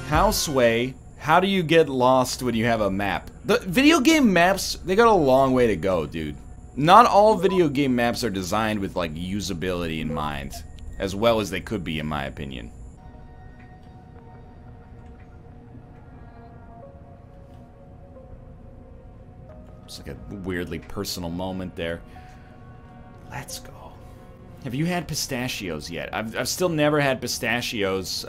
How sway? How do you get lost when you have a map? The video game maps, they got a long way to go, dude. Not all video game maps are designed with, like, usability in mind. As well as they could be, in my opinion. It's like a weirdly personal moment there. Let's go. Have you had pistachios yet? I've still never had pistachios.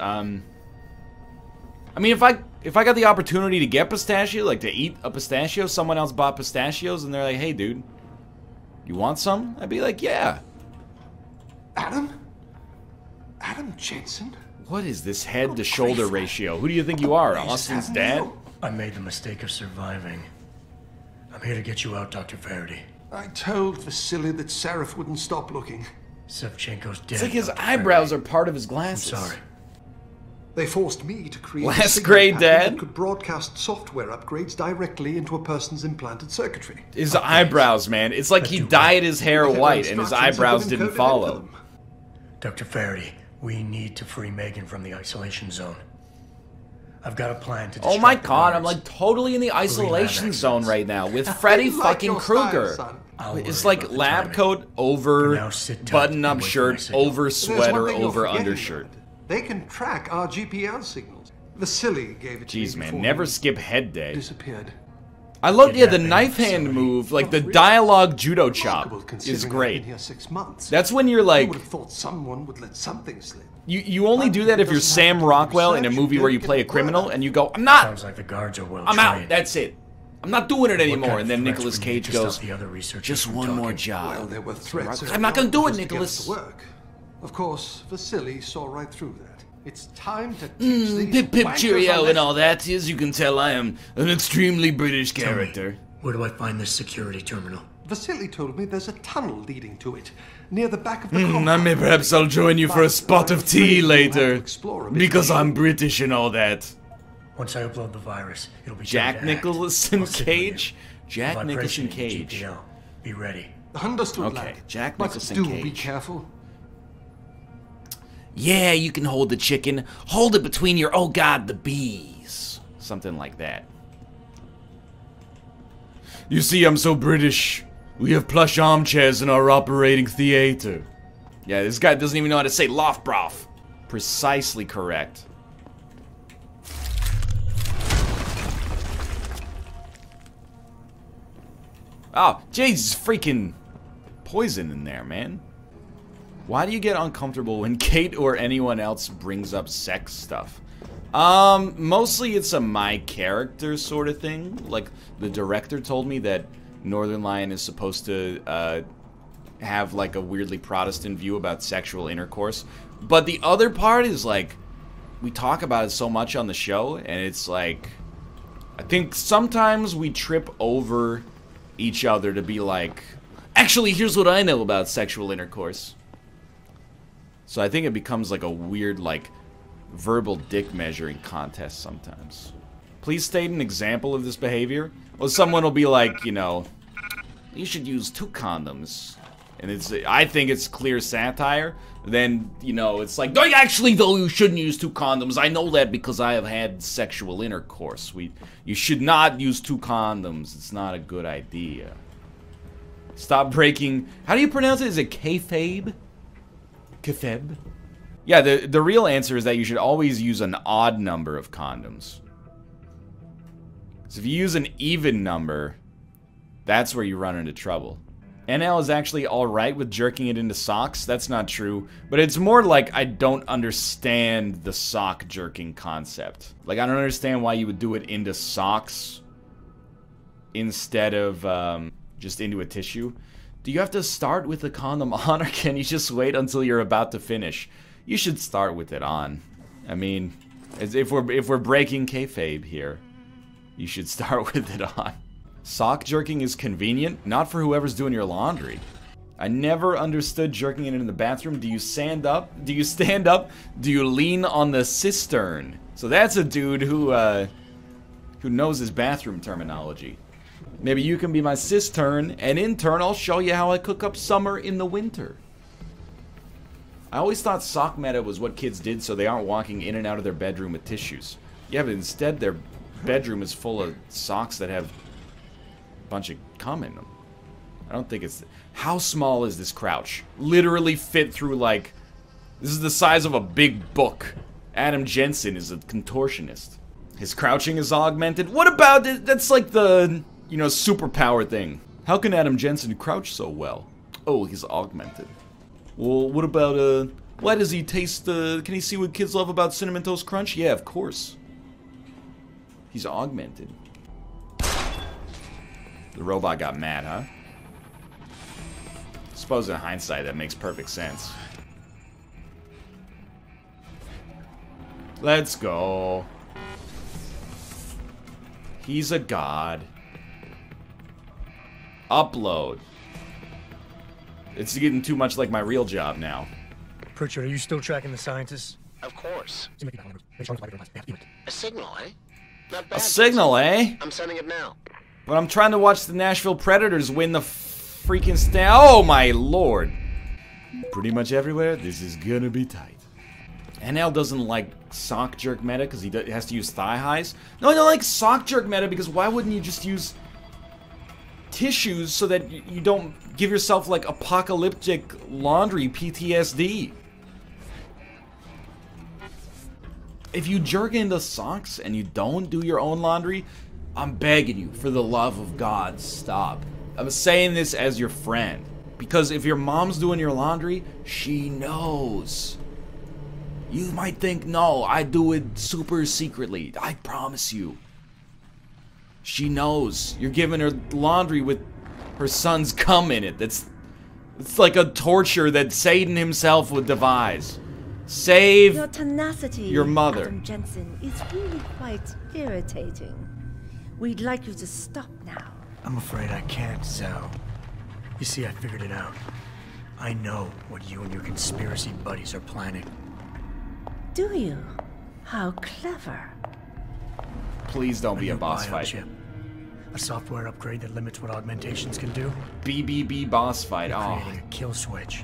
I mean, if I got the opportunity to get pistachio, like to eat a pistachio, someone else bought pistachios and they're like, hey dude, you want some? I'd be like, yeah. Adam? Adam Jensen? What is this head to shoulder ratio? Who do you think you are, Austin's dad? I made the mistake of surviving. I'm here to get you out, Dr. Faraday. I told Vasily that Seraph wouldn't stop looking. Sevchenko's dead. It's like his Dr. eyebrows Faraday. are part of his glasses. I'm sorry. They forced me to create Last a signal grade, pattern Dad? that could broadcast software upgrades directly into a person's implanted circuitry. His eyebrows, man. It's like he dyed his hair I have white and his instructions eyebrows have been didn't encoded follow. into them. Dr. Faraday, we need to free Megan from the isolation zone. I've got a plan to Oh my distract the god, I'm guards. like totally in the isolation lab zone accidents. right now with Freddy Like fucking your style, Krueger. son. I'll It's worry like about the lab timing. coat For over now, sit tight button-up and wait for my shirt signal. over There's one sweater thing you're over forgetting, undershirt. Dad. They can track our GPL signals. Vasily gave it to me Jeez, man, before never he skip head day. disappeared. I love, yeah, the Kidnapping knife hand facility. move, like the dialogue judo chop Remarkable is considering I've great. been here 6 months. That's when you're I like, would have thought someone would let something slip. you only do that if you're Sam Rockwell in a movie where you play a criminal and you go, I'm not, Sounds like the guards are well I'm trained. out, that's it. I'm not doing it What anymore. kind And of then threats Nicolas would you need Cage to stop goes, the other researchers just from one more talking? job. Well, there were threats. I'm not gonna do it, just to get us Nicholas. to work. Of course, Vasily saw right through that. It's time to teach these Pip pip wankers cheerio a and lesson. all that. As you can tell, I am an extremely British Tell me, character. where do I find this security terminal? Vasily told me there's a tunnel leading to it, near the back of the I compound. may perhaps I'll join you for a But spot I'm of tea afraid we'll have to later. explore a bit Because more. I'm British and all that. Once I upload the virus, it'll be Jack time to act. Nicholson I'll signal you. Cage? If Jack I press Nicholson you in Cage. GPL, be ready. Understood, Okay, lad. Jack But Nicholson do Cage. be careful. Yeah, you can hold the chicken. Hold it between your, oh god, the bees. Something like that. You see, I'm so British. We have plush armchairs in our operating theater. Yeah, this guy doesn't even know how to say Lofbroth. Precisely correct. Oh, jeez, freaking poison in there, man. Why do you get uncomfortable when Kate or anyone else brings up sex stuff? Mostly it's a my character sort of thing. Like, the director told me that Northernlion is supposed to, have, like, a weirdly Protestant view about sexual intercourse. But the other part is, like, we talk about it so much on the show, and it's like, I think sometimes we trip over each other to be like, actually, here's what I know about sexual intercourse. So I think it becomes like a weird, like, verbal dick measuring contest sometimes. Please state an example of this behavior. Well, someone will be like, you know, you should use 2 condoms. And it's, I think it's clear satire. Then, you know, it's like, no, actually, though, you shouldn't use 2 condoms. I know that because I have had sexual intercourse. You should not use 2 condoms. It's not a good idea. Stop breaking, how do you pronounce it? Is it kayfabe? Kayfabe? Yeah, the real answer is that you should always use an odd number of condoms. So if you use an even number, that's where you run into trouble. NL is actually alright with jerking it into socks. That's not true. But it's more like I don't understand the sock jerking concept. Like, I don't understand why you would do it into socks instead of just into a tissue. Do you have to start with the condom on, or can you just wait until you're about to finish? You should start with it on. I mean, as if we're breaking kayfabe here, you should start with it on. Sock jerking is convenient, not for whoever's doing your laundry. I never understood jerking it in the bathroom. Do you stand up? Do you stand up? Do you lean on the cistern? So that's a dude who knows his bathroom terminology. Maybe you can be my cistern, and in turn, I'll show you how I cook up summer in the winter. I always thought sock meta was what kids did so they aren't walking in and out of their bedroom with tissues. Yeah, but instead their bedroom is full of socks that have a bunch of cum in them. I don't think it's... How small is this crouch? Literally fit through, like... This is the size of a big book. Adam Jensen is a contortionist. His crouching is augmented. What about it? That's like the, you know, superpower thing. How can Adam Jensen crouch so well? Oh, he's augmented. Well, what about, why does he taste, can he see what kids love about Cinnamon Toast Crunch? Yeah, of course. He's augmented. The robot got mad, huh? I suppose in hindsight that makes perfect sense. Let's go. He's a god. Upload. It's getting too much like my real job now. Pritchard, are you still tracking the scientists? Of course. A signal, eh? Not bad. A signal, eh? I'm sending it now. But I'm trying to watch the Nashville Predators win the freaking Oh my lord. Pretty much everywhere, this is gonna be tight. NL doesn't like sock jerk meta because he has to use thigh highs. No, I don't like sock jerk meta because why wouldn't you just use tissues so that you don't give yourself like apocalyptic laundry PTSD? If you jerk into socks and you don't do your own laundry, I'm begging you, for the love of God, stop. I'm saying this as your friend. Because if your mom's doing your laundry, she knows. You might think, no, I do it super secretly. I promise you. She knows. You're giving her laundry with her son's cum in it. It's like a torture that Satan himself would devise. Save your tenacity, your mother. Adam Jensen, is really quite irritating. We'd like you to stop now. I'm afraid I can't, Zhao. You see, I figured it out. I know what you and your conspiracy buddies are planning. Do you? How clever. Please don't be a boss fight. Chip. A software upgrade that limits what augmentations can do. BBB boss fight. You're Oh. creating a kill switch.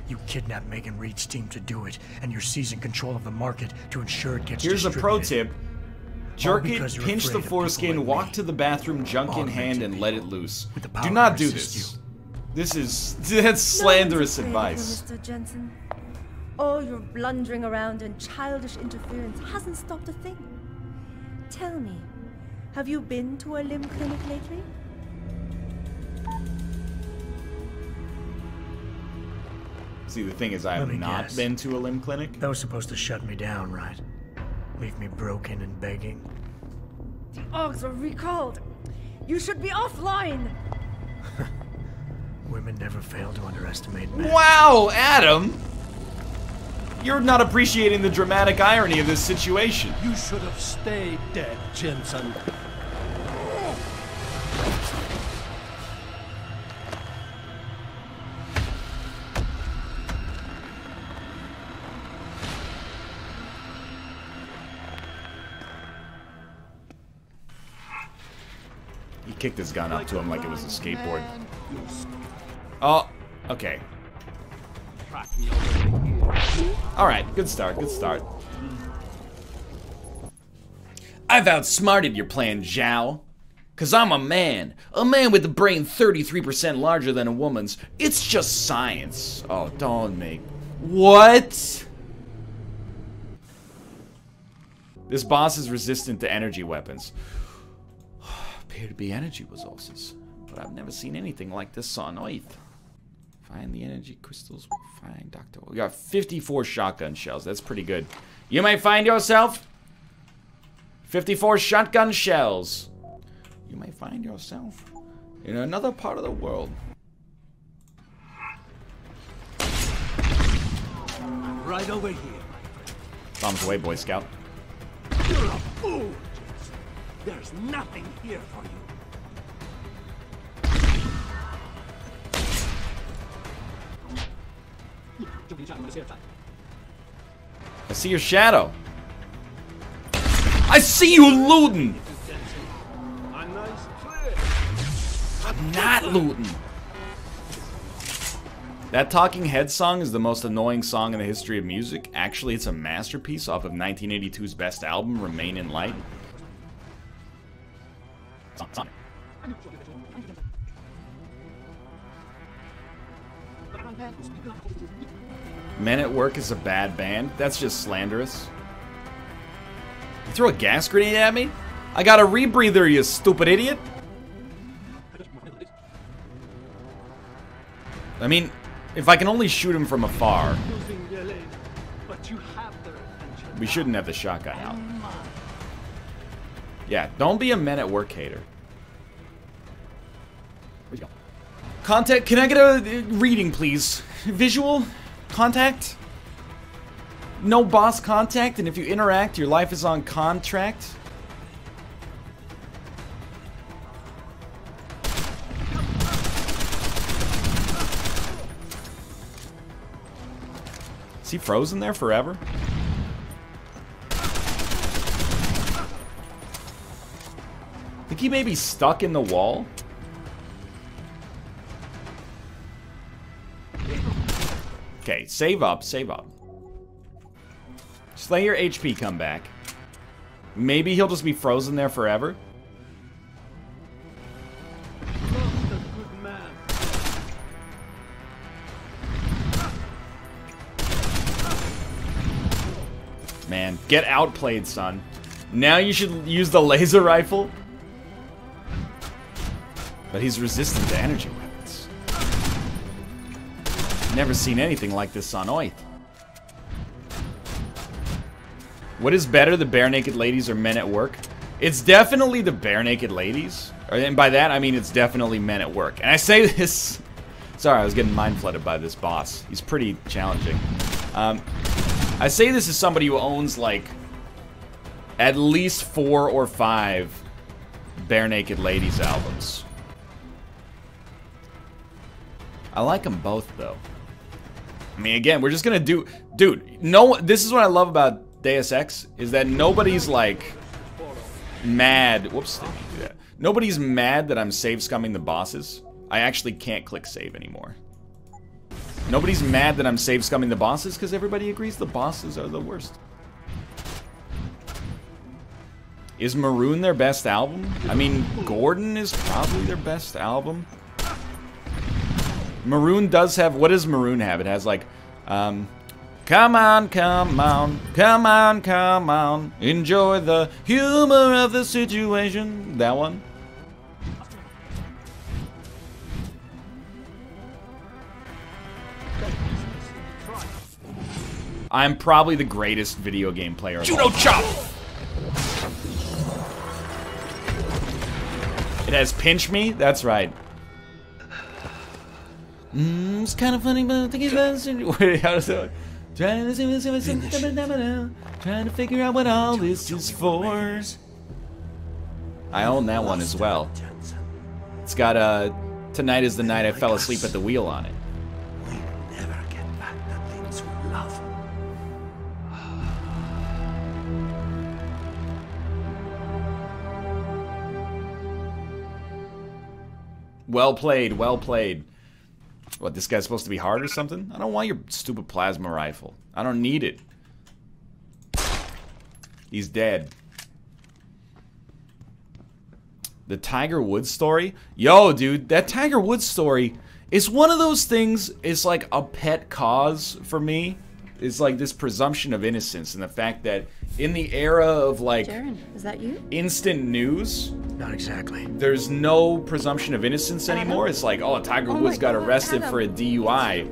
You kidnapped Megan Reed's team to do it, and you're seizing control of the market to ensure it gets Here's a pro distributed. tip. Jerk it, because you're pinch the afraid of foreskin, people like walk me. to the bathroom, junk in Augmented hand, and let it people loose. with the Do power not to do assist this. you. That's slanderous No one's afraid of advice. you, Mr. Jensen. All your blundering around and childish interference hasn't stopped a thing. Tell me, have you been to a limb clinic lately? See, the thing is, I have Let me not guess. been to a limb clinic. That was supposed to shut me down, right? Leave me broken and begging. The Augs were recalled. You should be offline. Women never fail to underestimate men. Wow, Adam! You're not appreciating the dramatic irony of this situation. You should have stayed dead, Jensen. He kicked his gun up to him like it was a skateboard. Oh, okay. Alright, good start, good start. I've outsmarted your plan, Zhao. Cause I'm a man with a brain 33% larger than a woman's. It's just science. Oh, don't make... What? This boss is resistant to energy weapons. Appear to be energy resources, but I've never seen anything like this on Earth. Find the energy crystals, find Dr. We got 54 shotgun shells, that's pretty good. You might find yourself 54 shotgun shells. You might find yourself in another part of the world. Right over here. Bombs away, Boy Scout. You're a fool. There's nothing here for you. I see your shadow. I see you looting. I'm not looting. That Talking Head song is the most annoying song in the history of music. Actually, it's a masterpiece off of 1982's best album, Remain in Light. Men at Work is a bad band. That's just slanderous. You throw a gas grenade at me? I got a rebreather, you stupid idiot. I mean, if I can only shoot him from afar, we shouldn't have the shotgun out. Yeah, don't be a Men at Work hater. Where'd you go? Contact, can I get a reading, please? Visual? Contact? No boss contact, and if you interact, your life is on contract? Is he frozen there forever? I think he may be stuck in the wall. Okay, save up, save up. Just let your HP come back. Maybe he'll just be frozen there forever. Man, get outplayed, son. Now you should use the laser rifle. But he's resistant to energy weapons. Never seen anything like this on Oith. What is better, the Bare Naked Ladies or Men at Work? It's definitely the Bare Naked Ladies. And by that, I mean it's definitely Men at Work. And I say this... Sorry, I was getting mind-flooded by this boss. He's pretty challenging. I say this as somebody who owns, like, at least 4 or 5 Bare Naked Ladies albums. I like them both, though. I mean, again, we're just gonna do... Dude, no... This is what I love about Deus Ex, is that nobody's, like, mad... Whoops, didn't mean to do that. Nobody's mad that I'm save-scumming the bosses. I actually can't click save anymore. Nobody's mad that I'm save-scumming the bosses, because everybody agrees the bosses are the worst. Is Maroon their best album? I mean, Gordon is probably their best album. Maroon does have... What does Maroon have? It has, like, come on, come on, come on, come on, enjoy the humor of the situation. That one. I'm probably the greatest video game player of all time. Judo chop! It has pinch me? That's right. It's kind of funny, but I think it's best. Wait, how does it? Trying to figure out what all this is for. I own that one as well. It's got Tonight is the Night I Fell Asleep at the Wheel on it. We'll never get back the things we love. Well played, well played. What, this guy's supposed to be hard or something? I don't want your stupid plasma rifle. I don't need it. He's dead. The Tiger Woods story? Yo, dude, that Tiger Woods story is one of those things, it's like a pet cause for me. It's like this presumption of innocence and the fact that in the era of, like, Jaren, is that you? instant news... Not exactly. There's no presumption of innocence anymore. It's like, oh, Tiger Woods got arrested for a DUI.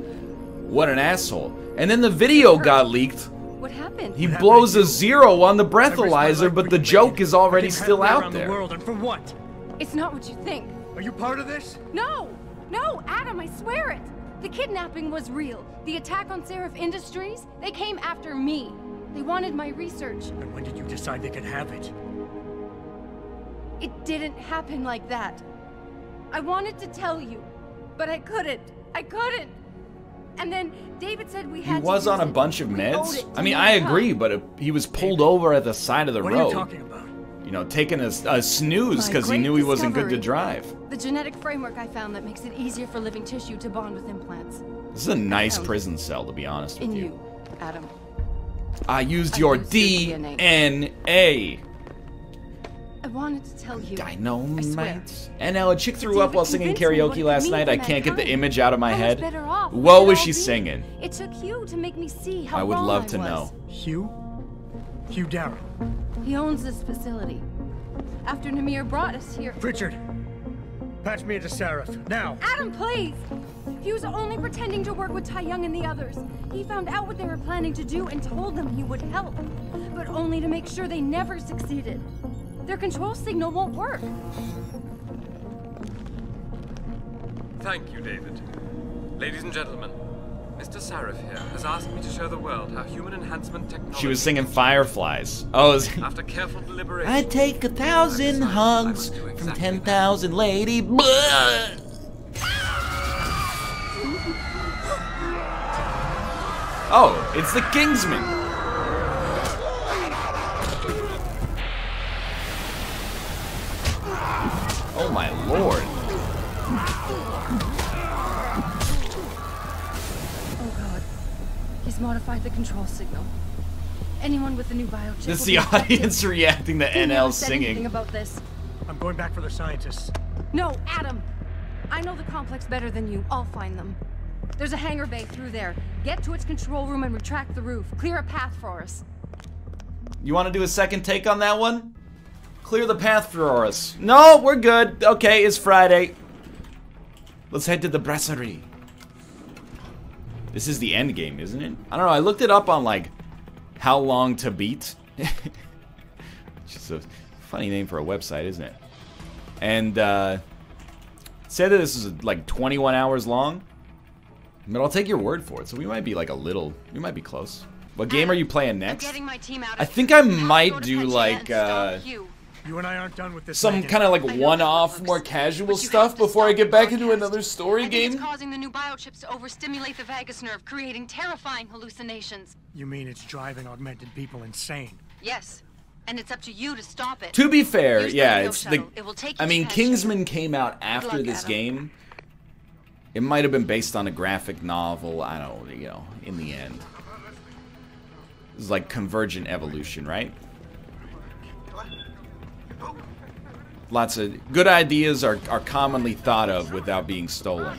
What an asshole. And then the video got leaked. What happened? He blows a 0 on the breathalyzer, but the joke is already still out there. And for what? It's not what you think. Are you part of this? No! No, Adam, I swear it! The kidnapping was real. The attack on Seraph Industries, they came after me. They wanted my research. And when did you decide they could have it? It didn't happen like that. I wanted to tell you, but I couldn't. I couldn't. And then David said we had to. He was on a bunch of meds? I mean, I agree, but he was pulled over at the side of the road. What are you talking about? you know, taking a snooze because he knew he wasn't good to drive. The genetic framework I found that makes it easier for living tissue to bond with implants. This is a nice prison cell, to be honest with you. In you, Adam. I used your DNA. I wanted to tell you. Dynamite. And now a chick threw up while singing karaoke last night. I can't get the image out of my head. What What was she singing? It took Hugh to make me see how I would wrong love to was. know. Hugh? Hugh Darrow. He owns this facility. After Namir brought us here. Richard, patch me into Sarif, now. Adam, please! He was only pretending to work with Tai Young and the others. He found out what they were planning to do and told them he would help. But only to make sure they never succeeded. Their control signal won't work. Thank you, David. Ladies and gentlemen, Mr. Sarif here has asked me to show the world how human enhancement technology... She was singing Fireflies. Oh, after careful deliberation... I take 1,000 hugs from 10,000 lady... Oh, it's the Kingsman. Oh my lord. Oh god. He's modified the control signal. Anyone with the new biochip... This is the audience reacting to NL singing. Anything about this. I'm going back for the scientists. No, Adam! I know the complex better than you. I'll find them. There's a hangar bay through there. Get to its control room and retract the roof. Clear a path for us. You want to do a second take on that one? Clear the path for us. No, we're good. Okay, it's Friday. Let's head to the brasserie. This is the end game, isn't it? I don't know. I looked it up on, like, how long to beat. Which is a funny name for a website, isn't it? And, said that this is, like, 21 hours long. But I'll take your word for it. So we might be, like, we might be close. What game are you playing next? I think I might do, like, You and I aren't done with this. some kind of like one-off, more casual stuff before I get back into another story game. It's causing the new biochips to overstimulate the vagus nerve, creating terrifying hallucinations. You mean it's driving augmented people insane? Yes, and it's up to you to stop it. To be fair, Use the yeah, Leo it's shuttle. the. It will take I you mean, to Patch Kingsman came out after luck, this Adam. game. It might have been based on a graphic novel. I don't know, you know, in the end. It's like Convergent Evolution, right? Lots of good ideas are commonly thought of without being stolen.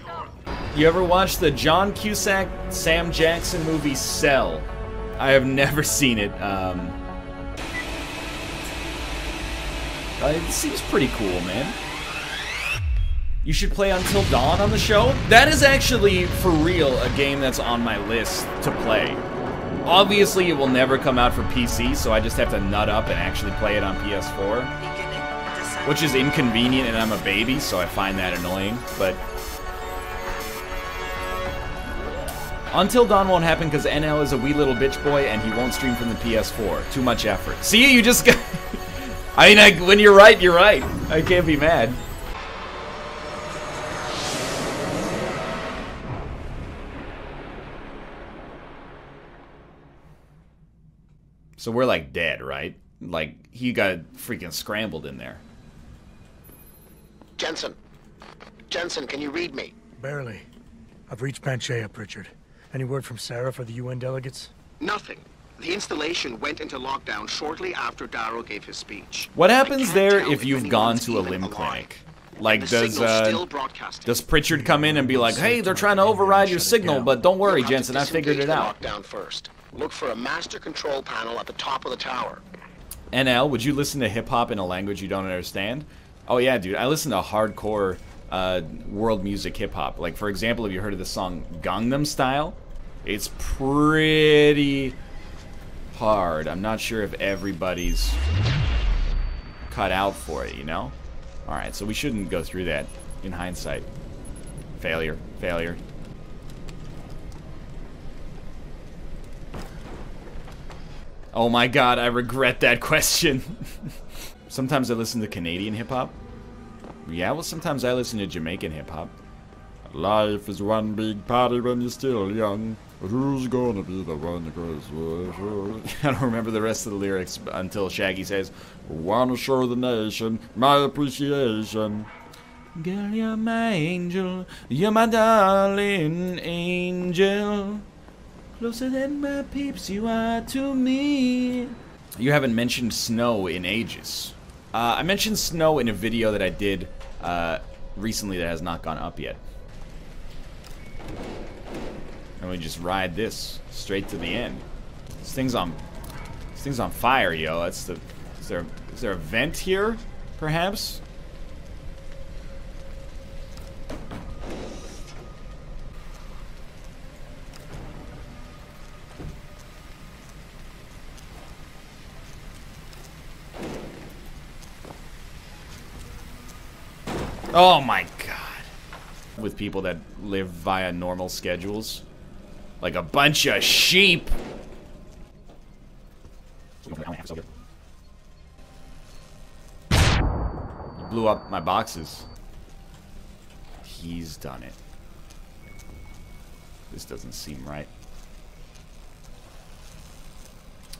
You ever watched the John Cusack, Sam Jackson movie Cell? I have never seen it. It seems pretty cool, man. You should play Until Dawn on the show? That is actually, for real, a game that's on my list to play. Obviously, it will never come out for PC, so I just have to nut up and actually play it on PS4. Which is inconvenient, and I'm a baby, so I find that annoying, but... Until Dawn won't happen because NL is a wee little bitch boy, and he won't stream from the PS4. Too much effort. See, you just got... I mean, when you're right, you're right. I can't be mad. So we're like dead, right? Like, he got freaking scrambled in there. Jensen. Jensen, can you read me? Barely. I've reached Panchea, Pritchard. Any word from Sarah for the UN delegates? Nothing. The installation went into lockdown shortly after Darrow gave his speech. What happens I can't there tell if you've anyone's gone to a even limb alive. clinic? Like, The does signal's still broadcasting. Pritchard come in and be like, hey, they're trying to override your signal, but don't worry, You'll have to Jensen, I figured it disengage out. the lockdown first. Look for a master control panel at the top of the tower. NL, would you listen to hip-hop in a language you don't understand? Oh yeah, dude, I listen to hardcore world music hip-hop. Like, for example, have you heard of the song Gangnam Style? It's pretty hard. I'm not sure if everybody's cut out for it, you know? Alright, so we shouldn't go through that in hindsight. Failure. Failure. Oh my god, I regret that question. Sometimes I listen to Canadian hip-hop. Yeah, well, sometimes I listen to Jamaican hip-hop. Life is one big party when you're still young. But who's gonna be the one that goes? I don't remember the rest of the lyrics until Shaggy says, "Wanna show the nation my appreciation." Girl, you're my angel, you're my darling angel. Closer than my peeps you are to me. You haven't mentioned snow in ages. I mentioned snow in a video that I did recently that has not gone up yet. And we just ride this straight to the end. This thing's on fire, yo. That's the. Is there a vent here, perhaps? Oh my god. With people that live via normal schedules. Like a bunch of sheep. You blew up my boxes. He's done it. This doesn't seem right.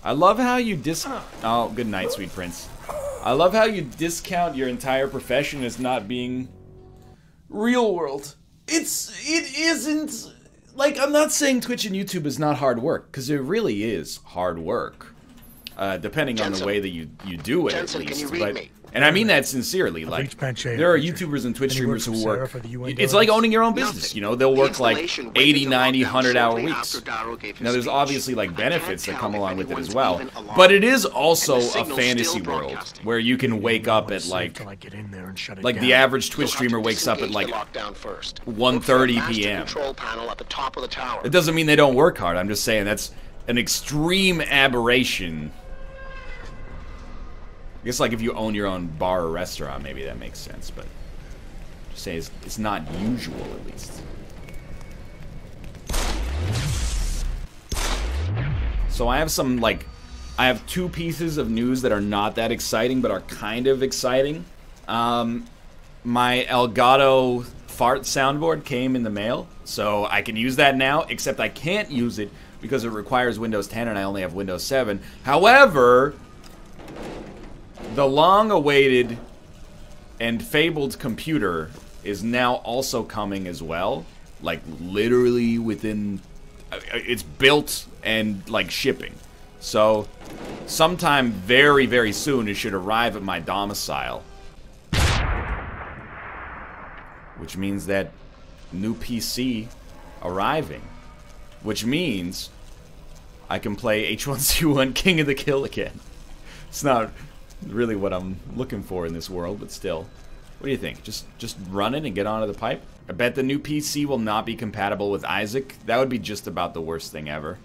I love how you Oh, good night, sweet prince. I love how you discount your entire profession as not being real world. It isn't, like, I'm not saying Twitch and YouTube is not hard work, because it really is hard work. Depending on the way that you do it, at least. But, and I mean that sincerely. Like, there are YouTubers and Twitch streamers who work. It's like owning your own business, you know? They'll work like 80, 90, 100-hour weeks. Now, there's obviously like benefits that come along with it as well. But it is also a fantasy world where you can wake up at like the average Twitch streamer wakes up at like 1:30 p.m. It doesn't mean they don't work hard. I'm just saying that's an extreme aberration. I guess, like, if you own your own bar or restaurant, maybe that makes sense, but just say it's not usual, at least. So I have some, like, I have two pieces of news that are not that exciting, but are kind of exciting. My Elgato fart soundboard came in the mail, so I can use that now, except I can't use it because it requires Windows 10 and I only have Windows 7. However, the long-awaited and fabled computer is now also coming as well. Like, literally within... It's built and, like, shipping. So, sometime very, very soon it should arrive at my domicile. Which means that new PC arriving. Which means I can play H1Z1 King of the Kill again. It's not really what I'm looking for in this world, but still. What do you think? Just run it and get onto the pipe? I bet the new PC will not be compatible with Isaac. That would be just about the worst thing ever.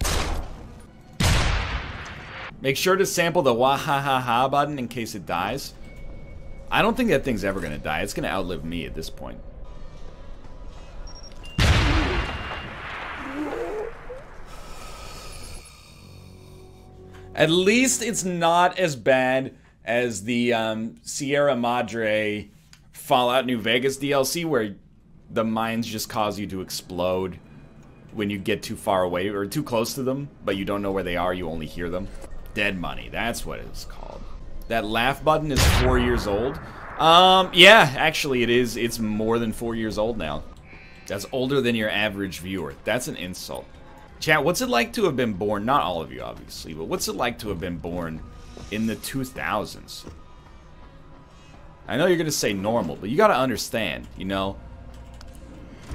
Make sure to sample the wahahaha button in case it dies. I don't think that thing's ever gonna die. It's gonna outlive me at this point. At least it's not as bad as the Sierra Madre Fallout New Vegas DLC, where the mines just cause you to explode when you get too far away or too close to them, but you don't know where they are, you only hear them. Dead money, that's what it's called. That laugh button is 4 years old. Yeah, actually it is. It's more than 4 years old now. That's older than your average viewer. That's an insult. Chat, what's it like to have been born, not all of you obviously, but what's it like to have been born in the 2000s? I know you're gonna say normal, but you gotta understand, you know?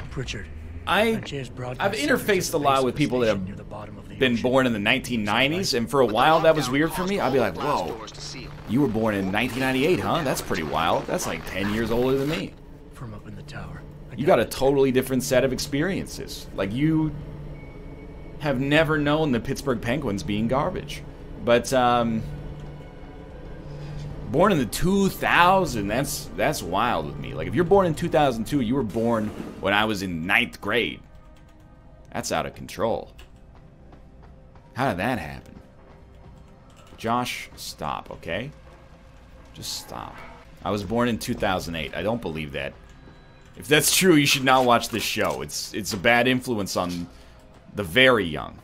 Pritchard, I've interfaced a lot with people that have been born in the 1990s, and for a while that was weird for me. I'd be like, whoa, you were born in 1998, huh? That's pretty wild. That's like 10 years older than me. From up in the tower. You got a totally different set of experiences. Like, you have never known the Pittsburgh Penguins being garbage. But, born in the 2000s, that's wild with me. Like, if you're born in 2002, you were born when I was in 9th grade. That's out of control. How did that happen? Josh, stop, okay? Just stop. I was born in 2008. I don't believe that. If that's true, you should not watch this show. It's a bad influence on the very young.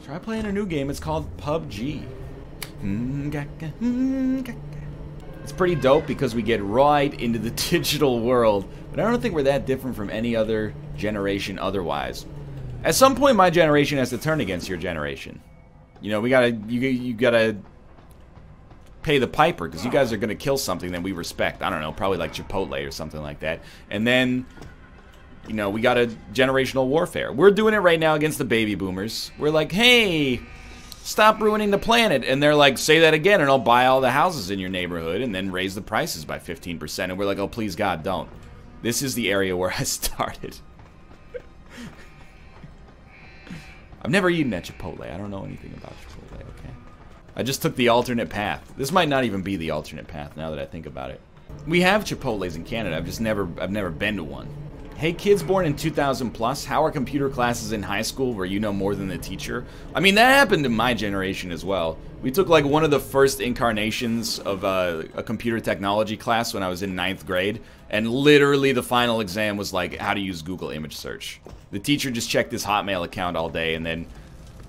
Try playing a new game. It's called PUBG. It's pretty dope because we get right into the digital world, but I don't think we're that different from any other generation otherwise. At some point, my generation has to turn against your generation. You know, you gotta pay the piper, because you guys are gonna kill something that we respect. I don't know, probably like Chipotle or something like that. And then, you know, we got a generational warfare. We're doing it right now against the baby boomers. We're like, hey, stop ruining the planet. And they're like, say that again and I'll buy all the houses in your neighborhood and then raise the prices by 15%. And we're like, oh, please, God, don't. This is the area where I started. I've never eaten at Chipotle. I don't know anything about Chipotle, okay? I just took the alternate path. This might not even be the alternate path now that I think about it. We have Chipotles in Canada. I've never been to one. Hey, kids born in 2000 plus, how are computer classes in high school where you know more than the teacher? I mean, that happened in my generation as well. We took like one of the first incarnations of a computer technology class when I was in 9th grade, and literally the final exam was like how to use Google image search. The teacher just checked his Hotmail account all day, and then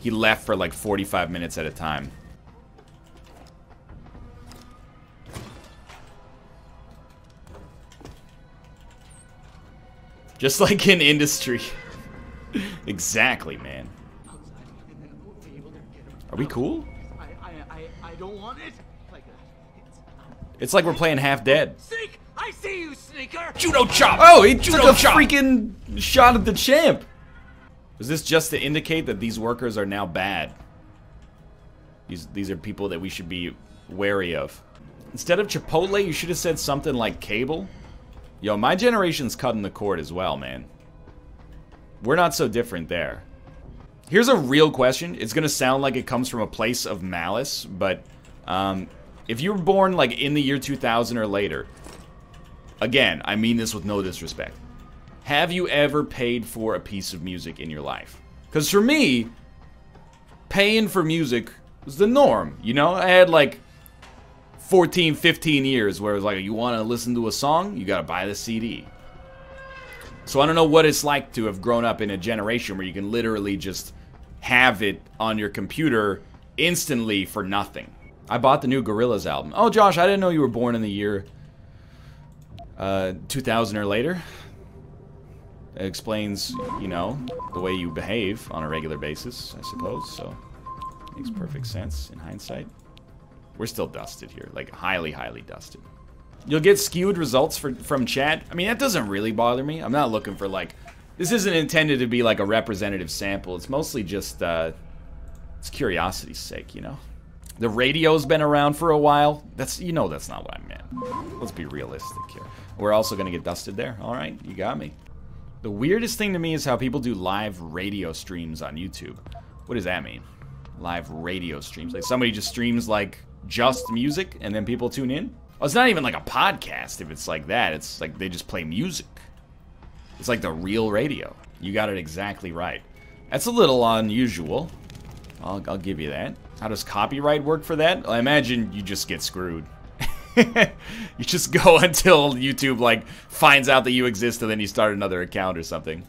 he left for like 45 minutes at a time. Just like in industry. Exactly, man. Are we cool? I don't want it like that. It's like we're playing Half Dead. Sneak! I see you, sneaker! Judo chop! Oh, he took a freaking shot at the champ! Was this just to indicate that these workers are now bad? These are people that we should be wary of. Instead of Chipotle, you should have said something like cable. Yo, my generation's cutting the cord as well, man. We're not so different there. Here's a real question. It's gonna sound like it comes from a place of malice, but if you were born like in the year 2000 or later, again, I mean this with no disrespect, have you ever paid for a piece of music in your life? Because for me, paying for music was the norm, you know? I had like 14, 15 years where it was like, you want to listen to a song, you got to buy the CD. So I don't know what it's like to have grown up in a generation where you can literally just have it on your computer instantly for nothing. I bought the new Gorillaz album. Oh, Josh, I didn't know you were born in the year 2000 or later. It explains, you know, the way you behave on a regular basis, I suppose. So, makes perfect sense in hindsight. We're still dusted here, like highly, highly dusted. You'll get skewed results from chat. I mean, that doesn't really bother me. I'm not looking for like, this isn't intended to be like a representative sample. It's mostly just, it's curiosity's sake, you know? The radio's been around for a while. You know that's not what I meant. Let's be realistic here. We're also gonna get dusted there. All right, you got me. The weirdest thing to me is how people do live radio streams on YouTube. What does that mean? Live radio streams? Like somebody just streams like just music and then people tune in? Oh, it's not even like a podcast if it's like that. It's like they just play music. It's like the real radio. You got it exactly right. That's a little unusual. I'll give you that. How does copyright work for that? I imagine you just get screwed. You just go until YouTube like finds out that you exist and then you start another account or something.